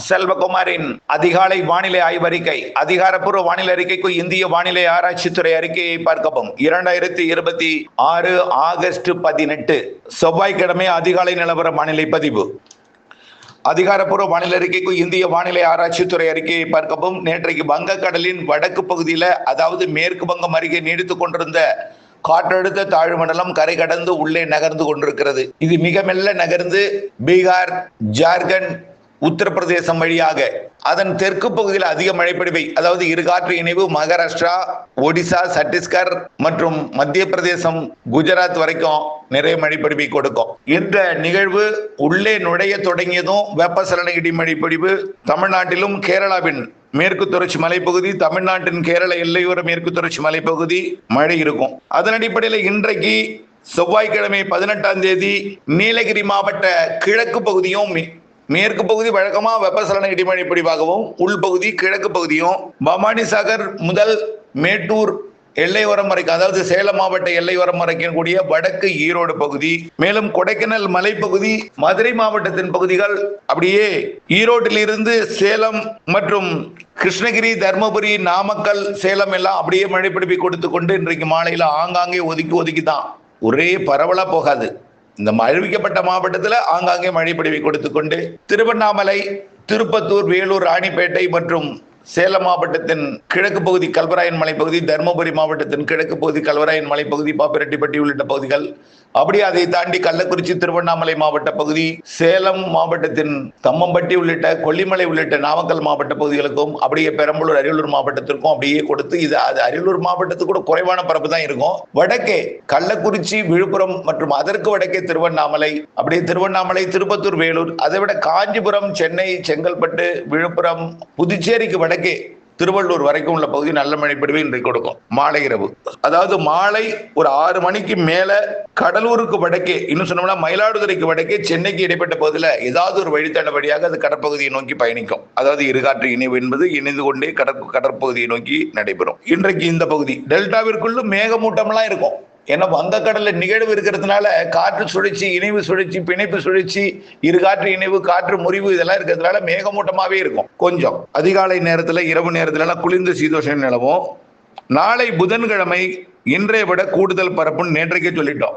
செல்வகுமாரின் அதிகாலை வானிலை ஆய்வறிக்கை. அதிகாரப்பூர்வ வானிலை அறிக்கைக்கு இந்திய வானிலை ஆராய்ச்சித்துறை அறிக்கையை பார்க்கவும். 2026 ஆகஸ்ட் 18 செவ்வாய்க்கிழமை அதிகாலை நிலவர வானிலை பதிவு. அதிகாரப்பூர்வ வானிலை அறிக்கைக்கு இந்திய வானிலை ஆராய்ச்சித்துறை அறிக்கையை பார்க்கவும். நேற்றைக்கு வங்கக்கடலின் வடக்கு பகுதியில், அதாவது மேற்கு வங்கம் அருகே நீடித்துக் கொண்டிருந்த காற்றழுத்த தாழ்வு மண்டலம் கரை கடந்து உள்ளே நகர்ந்து கொண்டிருக்கிறது. இது மிக மெல்ல நகர்ந்து பீகார், ஜார்க்கண்ட், உத்தரப்பிரதேசம் வழியாக அதன் தெற்கு பகுதியில் அதிக மழைப்பொழிவை, அதாவது இருகாற்று இணைவு மகாராஷ்டிரா, ஒடிசா, சத்தீஸ்கர் மற்றும் மத்திய பிரதேசம், குஜராத் வரைக்கும் நிறைய மழைப்பொழிவை கொடுக்கும். இந்த நிகழ்வு உள்ளே நுழைய தொடங்கியதும் வெப்பசலன இடிமழைப்பொழிவு தமிழ்நாட்டிலும் கேரளாவின் மேற்கு தொடர்ச்சி மலைப்பகுதி, தமிழ்நாட்டின் கேரள எல்லையோர மேற்கு தொடர்ச்சி மலைப்பகுதி மழை இருக்கும். அதன் அடிப்படையில் இன்றைக்கு செவ்வாய்க்கிழமை 18ஆம் தேதி நீலகிரி மாவட்ட கிழக்கு பகுதியும் மேற்கு பகுதி வழக்கமா வெப்பசலன இடிமழை பொழிவாகவும், உள்பகுதி கிழக்கு பகுதியும் பவானிசாகர் முதல் மேட்டூர் எல்லையோரம் வரைக்கும், அதாவது சேலம் மாவட்ட எல்லையோரம் வரைக்கும் கூடிய வடக்கு ஈரோடு பகுதி, மேலும் கொடைக்கானல் மலைப்பகுதி, மதுரை மாவட்டத்தின் பகுதிகள், அப்படியே ஈரோட்டில் இருந்து சேலம் மற்றும் கிருஷ்ணகிரி, தர்மபுரி, நாமக்கல், சேலம் எல்லாம் அப்படியே மழை பிடிப்பை கொடுத்து கொண்டு இன்றைக்கு மாலையில ஆங்காங்கே ஒதுக்கி தான், ஒரே பரவலா போகாது. இந்த அறிவிக்கப்பட்ட மாவட்டத்தில் ஆங்காங்கே மழை பொழிவை கொடுத்து கொண்டு திருவண்ணாமலை, திருப்பத்தூர், வேலூர், ராணிப்பேட்டை மற்றும் சேலம் மாவட்டத்தின் கிழக்கு பகுதி கல்வராயன் மலைப்பகுதி, தர்மபுரி மாவட்டத்தின் கிழக்கு பகுதி கல்வராயன் மலைப்பகுதி, பாப்பிரெட்டிப்பட்டி உள்ளிட்ட பகுதிகள், அப்படியே அதை தாண்டி கள்ளக்குறிச்சி, திருவண்ணாமலை மாவட்ட பகுதி, சேலம் மாவட்டத்தின் தம்மம்பட்டி உள்ளிட்ட கொல்லிமலை உள்ளிட்ட நாமக்கல் மாவட்ட பகுதிகளுக்கும், அப்படியே பெரம்பலூர், அரியலூர் மாவட்டத்திற்கும் அப்படியே கொடுத்து, இது அது அரியலூர் மாவட்டத்துக்கு கூட குறைவான பரப்பு தான் இருக்கும். வடக்கே கள்ளக்குறிச்சி, விழுப்புரம் மற்றும் அதற்கு வடக்கே திருவண்ணாமலை, அப்படியே திருவண்ணாமலை, திருப்பத்தூர், வேலூர், அதை விட காஞ்சிபுரம், சென்னை, செங்கல்பட்டு, விழுப்புரம், புதுச்சேரிக்கு வடக்கே திருவள்ளூர் வரைக்கும் உள்ள பகுதி நல்ல மழைப்பொழிவை இன்றைக்கு கொடுக்கும். மாலை இரவு, அதாவது மாலை ஒரு 6 மணிக்கு மேல கடலூருக்கு வடக்கே, இன்னும் சொன்னோம்னா மயிலாடுதுறைக்கு வடக்கே, சென்னைக்கு இடைப்பட்ட பகுதியில் ஏதாவது ஒரு வழித்தட வழியாக அது கடற்பகுதியை நோக்கி பயணிக்கும். அதாவது இருகாற்று இணைவு என்பது இணைந்து கொண்டே கடற்பகுதியை நோக்கி நடைபெறும். இன்றைக்கு இந்த பகுதி டெல்டாவிற்குள்ளும் மேகமூட்டம்லாம் இருக்கும். ஏன்னா வங்கக்கடல்ல நிகழ்வு இருக்கிறதுனால காற்று சுழற்சி, இணைவு சுழற்சி, பிணைப்பு சுழற்சி, இருகாற்று இணைவு, காற்று முறிவு இதெல்லாம் இருக்கிறதுனால மேகமூட்டமாவே இருக்கும். கொஞ்சம் அதிகாலை நேரத்துல, இரவு நேரத்துல குளிர்ந்த சீதோஷம் நிலவும். நாளை புதன்கிழமை இன்றைய விட கூடுதல் பரப்புன்னு நேற்றைக்கே சொல்லிட்டோம்.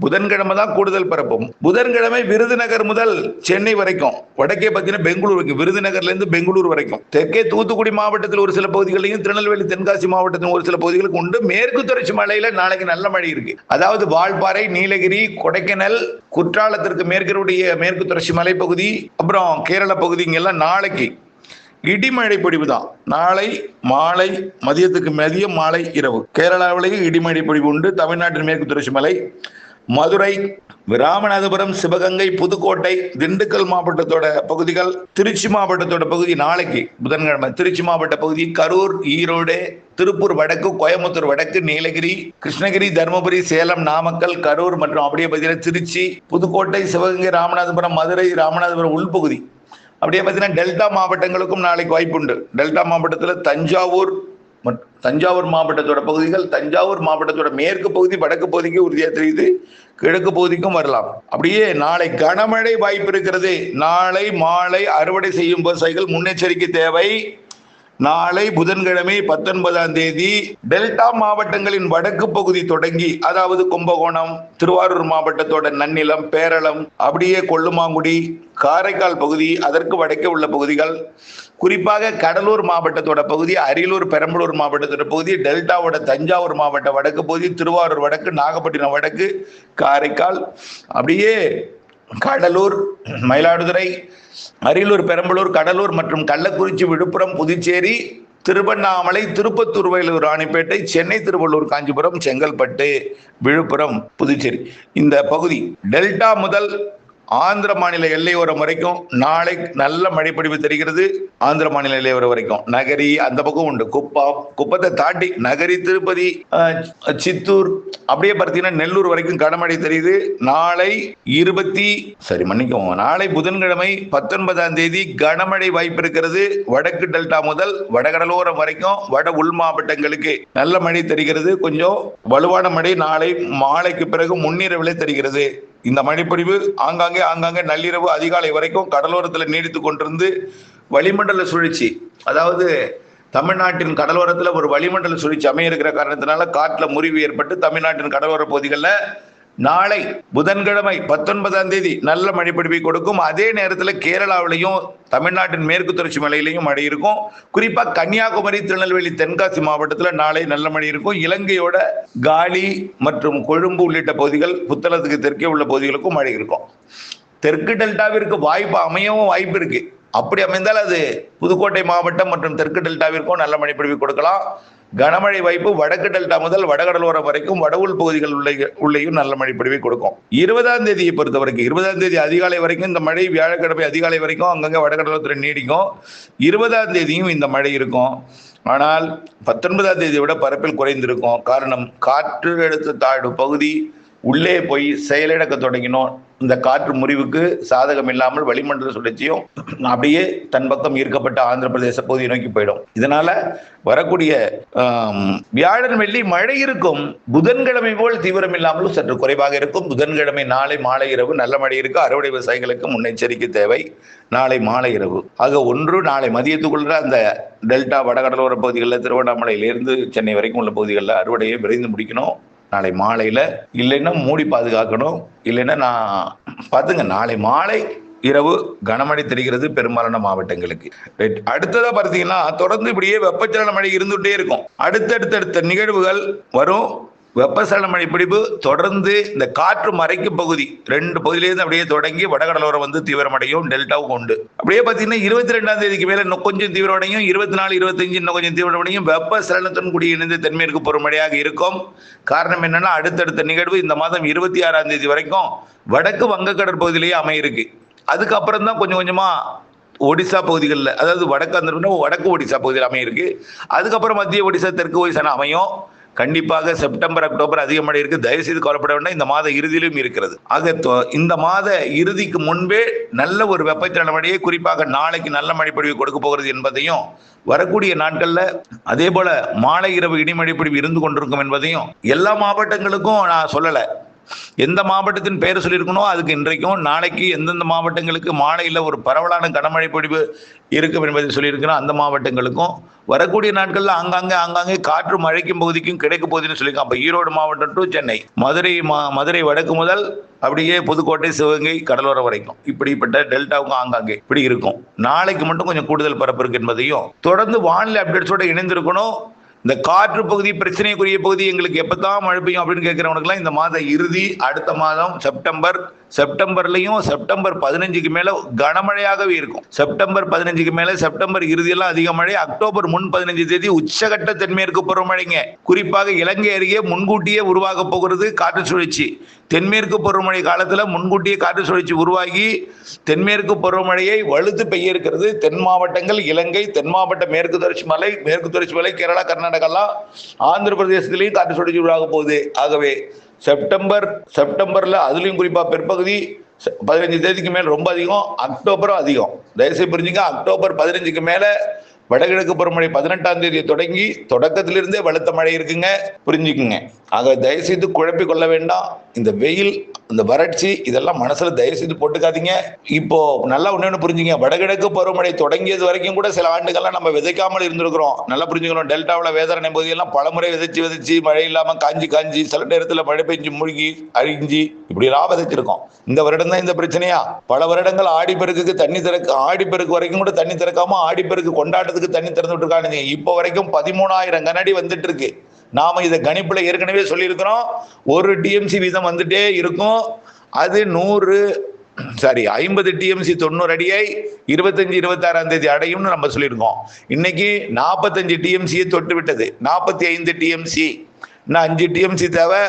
புதன்கிழமை தான் கூடுதல் பரப்பும். புதன்கிழமை விருதுநகர் முதல் சென்னை வரைக்கும், வடக்கே பார்த்தீங்கன்னா பெங்களூர் வரைக்கும், விருதுநகர்ல இருந்து பெங்களூர் வரைக்கும், தெற்கே தூத்துக்குடி மாவட்டத்தில் ஒரு சில பகுதிகளையும், திருநெல்வேலி, தென்காசி மாவட்டத்தின் ஒரு சில பகுதிகளுக்கு உண்டு. மேற்கு தொடர்ச்சி மலையில நாளைக்கு நல்ல மழை இருக்கு. அதாவது வால்பாறை, நீலகிரி, கொடைக்கானல், குற்றாலத்திற்கு மேற்கு தொடர்ச்சி மலைப்பகுதி, அப்புறம் கேரள பகுதிங்கெல்லாம் நாளைக்கு இடிமழை பொழிவு தான். நாளை மாலை, மதியத்துக்கு மதியம், மாலை, இரவு கேரளாவிலேயே இடிமழை பொழிவு உண்டு. தமிழ்நாட்டின் மேற்கு தொடர்ச்சி மலை, மதுரை, ராமநாதபுரம், சிவகங்கை, புதுக்கோட்டை, திண்டுக்கல் மாவட்டத்தோட பகுதிகள், திருச்சி மாவட்டத்தோட பகுதி நாளைக்கு புதன்கிழமை, திருச்சி மாவட்ட பகுதி, கரூர், ஈரோடு, திருப்பூர் வடக்கு, கோயம்புத்தூர் வடக்கு, நீலகிரி, கிருஷ்ணகிரி, தர்மபுரி, சேலம், நாமக்கல், கரூர் மற்றும் அப்படியே பார்த்தீங்கன்னா திருச்சி, புதுக்கோட்டை, சிவகங்கை, ராமநாதபுரம், மதுரை, ராமநாதபுரம் உள்பகுதி, அப்படியே பார்த்தீங்கன்னா டெல்டா மாவட்டங்களுக்கும் நாளைக்கு வாய்ப்பு உண்டு. டெல்டா மாவட்டத்தில் தஞ்சாவூர் மாவட்டத்தோட பகுதிகள், தஞ்சாவூர் மாவட்டத்தோட மேற்கு பகுதி, வடக்கு பகுதிக்கு உறுதியாக தெரியுது, கிழக்கு பகுதிக்கும் வரலாம். அப்படியே நாளை கனமழை வாய்ப்பு இருக்கிறது. நாளை மாலை அறுவடை செய்யும் விவசாயிகள் முன்னெச்சரிக்கை தேவை. நாளை புதன்கிழமை 19ஆம் தேதி டெல்டா மாவட்டங்களின் வடக்கு பகுதி தொடங்கி, அதாவது கும்பகோணம், திருவாரூர் மாவட்டத்தோட நன்னிலம், பேரளம், அப்படியே கொல்லுமாங்குடி, காரைக்கால் பகுதி, அதற்கு வடக்கே உள்ள பகுதிகள், குறிப்பாக கடலூர் மாவட்டத்தோட பகுதி, அரியலூர், பெரம்பலூர் மாவட்டத்தோட பகுதி, டெல்டாவோட தஞ்சாவூர் மாவட்ட வடக்கு பகுதி, திருவாரூர் வடக்கு, நாகப்பட்டினம் வடக்கு, காரைக்கால், அப்படியே கடலூர், மயிலாடுதுறை, அரியலூர், பெரம்பலூர், கடலூர் மற்றும் கள்ளக்குறிச்சி, விழுப்புரம், புதுச்சேரி, திருவண்ணாமலை, திருப்பத்தூர், வேலூர், ராணிப்பேட்டை, சென்னை, திருவள்ளூர், காஞ்சிபுரம், செங்கல்பட்டு, விழுப்புரம், புதுச்சேரி, இந்த பகுதி டெல்டா முதல் ஆந்திர மாநில எல்லையோரம் வரைக்கும் நாளை நல்ல மழைப்பொழிவு தெரிகிறது. ஆந்திர மாநில எல்லையோரம் வரைக்கும் நகரி அந்த பக்கம் உண்டு. குப்பத்தை தாண்டி நகரி, திருப்பதி, சித்தூர், அப்படியே பார்த்தீங்கன்னா நெல்லூர் வரைக்கும் கனமழை தெரியுது. நாளை நாளை புதன்கிழமை 19ஆம் தேதி கனமழை வாய்ப்பு இருக்கிறது. வடக்கு டெல்டா முதல் வடகடலோரம் வரைக்கும் வட உள் மாவட்டங்களுக்கு நல்ல மழை தெரிகிறது. கொஞ்சம் வலுவான மழை நாளை மாலைக்கு பிறகு முன்னிரவிலே தெரிகிறது. இந்த மழைப்பொழிவு ஆங்காங்கே நள்ளிரவு அதிகாலை வரைக்கும் கடலோரத்தில் நீடித்துக் கொண்டிருந்து வளிமண்டல சுழற்சி, அதாவது தமிழ்நாட்டின் கடலோரத்தில் ஒரு வளிமண்டல சுழற்சி அமைய இருக்கிற காரணத்தினால காற்றுல முறிவு ஏற்பட்டு தமிழ்நாட்டின் கடலோர பகுதிகளில் நாளை புதன்கிழமை 19ஆம் தேதி நல்ல மழை பொழிவை கொடுக்கும். அதே நேரத்தில் கேரளாவிலையும் தமிழ்நாட்டின் மேற்கு தொடர்ச்சி மலையிலையும் மழை இருக்கும். குறிப்பா கன்னியாகுமரி, திருநெல்வேலி, தென்காசி மாவட்டத்தில் நாளை நல்ல மழை இருக்கும். இலங்கையோட காலி மற்றும் கொழும்பு உள்ளிட்ட பகுதிகள், புத்தளத்துக்கு தெற்கே உள்ள பகுதிகளுக்கும் மழை இருக்கும். தெற்கு டெல்டாவிற்கு வாய்ப்பு அமையவும் வாய்ப்பு இருக்கு. அப்படி அமைந்தால் அது புதுக்கோட்டை மாவட்டம் மற்றும் தெற்கு டெல்டாவிற்கும் நல்ல மழை பொழிவு கொடுக்கலாம். கனமழை வாய்ப்பு வடக்கு டெல்டா முதல் வடகடலோரம் வரைக்கும் வடவுள் பகுதிகள் உள்ளேயும் நல்ல மழை பொழிவை கொடுக்கும். 20ஆம் தேதியை பொறுத்த வரைக்கும் 20ஆம் தேதி அதிகாலை வரைக்கும் இந்த மழை, வியாழக்கிழமை அதிகாலை வரைக்கும் அங்கங்க வடகடலோரத்தில் நீடிக்கும். 20ஆம் தேதியும் இந்த மழை இருக்கும். ஆனால் 19ஆம் தேதியை விட பரப்பில் குறைந்திருக்கும். காரணம், காற்றழுத்த தாழ்வு பகுதி உள்ளே போய் செயலிழக்க தொடங்கினோம். இந்த காற்று முறிவுக்கு சாதகம் இல்லாமல் வளிமண்டல சுழற்சியும் அப்படியே தன் பக்கம் ஈர்க்கப்பட்ட ஆந்திர பிரதேச பகுதியை நோக்கி போயிடும். இதனால வரக்கூடிய வியாழன் வெள்ளி மழை இருக்கும். புதன்கிழமை போல் தீவிரம் இல்லாமலும் சற்று குறைவாக இருக்கும். புதன்கிழமை நாளை மாலை இரவு நல்ல மழை இருக்கு. அறுவடை விவசாயிகளுக்கு முன்னெச்சரிக்கை தேவை. நாளை மாலை இரவு ஆக ஒன்று நாளை மதியத்துக்குள்ள அந்த டெல்டா வடகடலோர பகுதிகளில் திருவண்ணாமலையிலிருந்து சென்னை வரைக்கும் உள்ள பகுதிகளில் அறுவடையை விரைந்து முடிக்கணும். நாளை மாலையில இல்லைன்னா மூடி பாதுகாக்கணும். இல்லைன்னா நான் பார்த்துங்க, நாளை மாலை இரவு கனமழை தெரிகிறது பெரும்பாலான மாவட்டங்களுக்கு. அடுத்ததா பார்த்தீங்கன்னா தொடர்ந்து இப்படியே வெப்பச்சலன மழை இருந்துகிட்டே இருக்கும். அடுத்தடுத்த நிகழ்வுகள் வரும். வெப்பசலன மழை பிடிப்பு தொடர்ந்து இந்த காற்று மறைக்கும் பகுதி 2 பகுதியிலேருந்து அப்படியே தொடங்கி வடகடலோரம் வந்து தீவிரமடையும். டெல்டாவும் உண்டு. அப்படியே பார்த்தீங்கன்னா 22ஆம் தேதிக்கு மேல இன்னும் கொஞ்சம் தீவிரமடையும். 24, 25 இன்னும் கொஞ்சம் தீவிரமடையும். வெப்பசலனத்துடன் கூடிய இணைந்து தென்மேற்கு பருவமழையாக இருக்கும். காரணம் என்னன்னா, அடுத்தடுத்த நிகழ்வு இந்த மாதம் 26ஆம் தேதி வரைக்கும் வடக்கு வங்கக்கடல் பகுதியிலேயே அமையிருக்கு. அதுக்கப்புறம் தான் கொஞ்சம் கொஞ்சமா ஒடிசா பகுதிகளில், அதாவது வடக்கு ஒடிசா பகுதியில் அமையிருக்கு. அதுக்கப்புறம் மத்திய ஒடிசா, தெற்கு ஒடிசா அமையும். கண்டிப்பாக செப்டம்பர், அக்டோபர் அதிக மழை இருக்கு. தயவுசெய்து கவலைப்பட வேண்டாம். இந்த மாத இறுதியிலும் இருக்கிறது. ஆக இந்த மாத இறுதிக்கு முன்பே நல்ல ஒரு வெப்பச்சலன மழையை, குறிப்பாக நாளைக்கு நல்ல மழை பொழிவு கொடுக்க போகிறது என்பதையும், வரக்கூடிய நாட்கள்ல அதே போல மாலை இரவு இடிமழை பொழிவு இருந்து கொண்டிருக்கும் என்பதையும் எல்லா மாவட்டங்களுக்கும் நான் சொல்லல. எந்த மாவட்டத்தின் பெயர் சொல்லியிருக்கணும் அதுக்கு இன்றைக்கும் நாளைக்கு எந்தெந்த மாவட்டங்களுக்கு மாலையில் ஒரு பரவலான கனமழை பொழிவு இருக்கும் என்பதை சொல்லியிருக்கிறோம். அந்த மாவட்டங்களுக்கும் வரக்கூடிய நாட்கள்ல ஆங்காங்கே காற்று மழைக்கும் பகுதிக்கும் கிடைக்க போகுதுன்னு சொல்லியிருக்கோம். அப்ப ஈரோடு மாவட்டம் டு சென்னை, மதுரை வடக்கு முதல் அப்படியே புதுக்கோட்டை, சிவகங்கை கடலோரம் வரைக்கும் இப்படிப்பட்ட டெல்டாவுக்கும் ஆங்காங்கே இப்படி இருக்கும். நாளைக்கு மட்டும் கொஞ்சம் கூடுதல் பரப்பு இருக்கு என்பதையும் தொடர்ந்து வானிலை அப்டேட்ஸோட இணைந்திருக்கணும். இந்த காற்று பகுதி பிரச்சனைக்குரிய பகுதி எங்களுக்கு எப்பதான் மழை பெய்யும் அப்படின்னு கேட்கிறவங்களுக்குலாம் இந்த மாத இறுதி, அடுத்த மாதம் செப்டம்பர்லயும் செப்டம்பர் 15க்கு மேல கனமழையாகவே இருக்கும். செப்டம்பர் 15க்கு மேல செப்டம்பர் இறுதியெல்லாம் அதிக மழை. அக்டோபர் 15 தேதி உச்சகட்ட தென்மேற்கு பருவமழைங்க. குறிப்பாக இலங்கை அருகே முன்கூட்டியே உருவாக போகிறது காற்று சுழற்சி. தென்மேற்கு பருவமழை காலத்துல முன்கூட்டியே காற்று சுழற்சி உருவாகி தென்மேற்கு பருவமழையை வலுத்து பெய்ய இருக்கிறது. தென் மாவட்டங்கள், இலங்கை, தென் மாவட்ட மேற்கு தொடர்ச்சி மலை, கேரளா, கர்நாடகா, ஆந்திர பிரதேசத்திலையும் காற்று சுழற்சி உருவாக போகுது. ஆகவே செப்டம்பர்ல அதுலயும் குறிப்பா பிற்பகுதி 15 தேதிக்கு மேல் ரொம்ப அதிகம், அக்டோபரும் அதிகம். தயவுசெய்து புரிஞ்சுங்க, அக்டோபர் 15க்கு மேல வடகிழக்கு பருவமழை 18ஆம் தேதி தொடங்கி தொடக்கத்திலிருந்தே வலுத்த மழை இருக்குங்க, புரிஞ்சுக்குங்க. ஆக தயவுசெய்து குழப்பிக் கொள்ள வேண்டாம். இந்த வெயில், இந்த வறட்சி இதெல்லாம் மனசுல தயவுசெய்து போட்டுக்காதீங்க. இப்போ நல்லா ஒண்ணு புரிஞ்சுங்க, வடகிழக்கு பருவமழை தொடங்கியது வரைக்கும் கூட சில ஆண்டுகள்லாம் நம்ம விதைக்காமல் இருந்திருக்கிறோம். நல்லா புரிஞ்சுக்கணும். டெல்டாவில் வேதாரணை பகுதியெல்லாம் பலமுறை விதைச்சு மழை இல்லாம காஞ்சி சில நேரத்தில் மழை பெஞ்சு மூழ்கி அழிஞ்சி இப்படி எல்லாம் விதைச்சிருக்கோம். இந்த வருடம் தான் இந்த பிரச்சனையா? பல வருடங்கள் ஆடிப்பெருக்குக்கு தண்ணி ஆடிப்பெருக்கு வரைக்கும் கூட தண்ணி திறக்காம ஆடிப்பெருக்கு கொண்டாட்டத்துக்கு தண்ணி திறந்து விட்டுருக்காங்க. இப்போ வரைக்கும் 13,000 கனஅடி வந்துட்டு இருக்கு. நாம இதை கணிப்புல ஏற்கனவே சொல்லியிருக்கிறோம். 1 டிஎம்சி வீதம் வந்துட்டே இருக்கும். அது 50 டிஎம்சி 90 அடியை 25, 26ஆம் தேதி அடையும்னு நம்ம சொல்லியிருக்கோம். இன்னைக்கு 45 டிஎம்சியை தொட்டு விட்டது. 45 டிஎம்சி. இன்னும் 5 டிஎம்சி தேவை.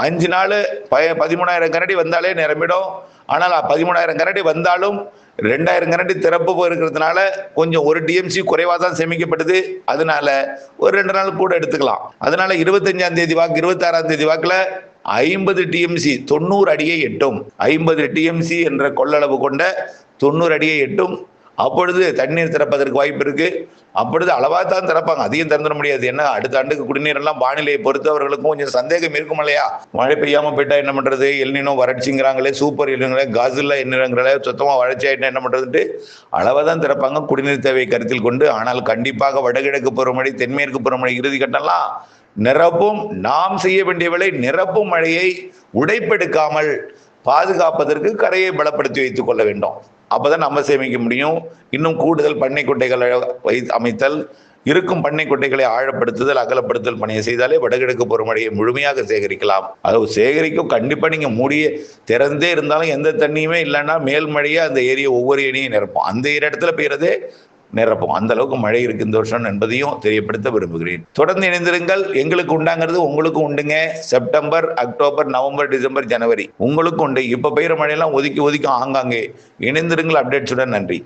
5 நாள் 13,000 கனஅடி வந்தாலே நிரம்பிடும். ஆனால் 13,000 கனஅடி வந்தாலும் 2,000 கனஅடி திறப்பு இருக்கிறதுனால கொஞ்சம் 1 டிஎம்சி குறைவாக தான் சேமிக்கப்பட்டது. அதனால ஒரு 2 நாள் கூட எடுத்துக்கலாம். அதனால 25ஆம் தேதி வாக்கு, 26ஆம் தேதி வாக்குல 50 டிஎம்சி 90 அடியை எட்டும். 50 டிஎம்சி என்ற கொள்ளளவு கொண்ட 90 அடியை எட்டும். அப்பொழுது தண்ணீர் திறப்பதற்கு வாய்ப்பு இருக்கு. அப்பொழுது அளவா தான் திறப்பாங்க, அதிகம் திறந்துட முடியாது. ஏன்னா அடுத்த ஆண்டுக்கு குடிநீர் எல்லாம் வானிலையை பொறுத்து அவர்களுக்கும் கொஞ்சம் சந்தேகம் இருக்கும் இல்லையா? மழை பெய்யாம போயிட்டா என்ன பண்றது, எல்னினோ வறட்சிங்கிறாங்களே, சூப்பர் எல்னினோ, காசுல என்னங்கிறாங்களே, சுத்தமா வறட்சி ஆயிட்டா என்ன பண்றதுட்டு அளவா தான் திறப்பாங்க குடிநீர் தேவையை கருத்தில் கொண்டு. ஆனால் கண்டிப்பாக வடகிழக்கு பருவமழை, தென்மேற்கு பருவமழை இறுதி கட்டம்லாம் நிரப்பும். நாம் செய்ய வேண்டிய வேலை நிரப்பும் மழையை உடைப்பெடுக்காமல் பாதுகாப்பதற்கு கரையை பலப்படுத்தி வைத்துக் கொள்ள வேண்டும். அப்பதான் நம்ம சேமிக்க முடியும். இன்னும் கூடுதல் பண்ணை குட்டைகளை அமைத்தல், இருக்கும் பண்ணை குட்டைகளை ஆழப்படுத்துதல், அகலப்படுத்தல் பணியை செய்தாலே வடகிழக்கு பருவமழையை முழுமையாக சேகரிக்கலாம். அது சேகரிக்கும். கண்டிப்பா நீங்க மூடிய திறந்தே இருந்தாலும் எந்த தண்ணியுமே இல்லைன்னா மேல்மழையை அந்த ஏரியா ஒவ்வொரு ஏரியும் நிரப்பும். அந்த இடத்துல பெய்யறதே நிரப்பும். அந்த அளவுக்கு மழை இருக்கு இந்த வருஷம் என்பதையும் தெரியப்படுத்த விரும்புகிறேன். தொடர்ந்து இணைந்திருங்கள். எங்களுக்கு உண்டாங்கிறது உங்களுக்கு உண்டுங்க. செப்டம்பர், அக்டோபர், நவம்பர், டிசம்பர், ஜனவரி உங்களுக்கு உண்டு. இப்ப பெய்யுற மழையெல்லாம் ஒதுக்கி ஆங்காங்கே இணைந்திருங்கள். அப்டேட்ஸுடன் நன்றி.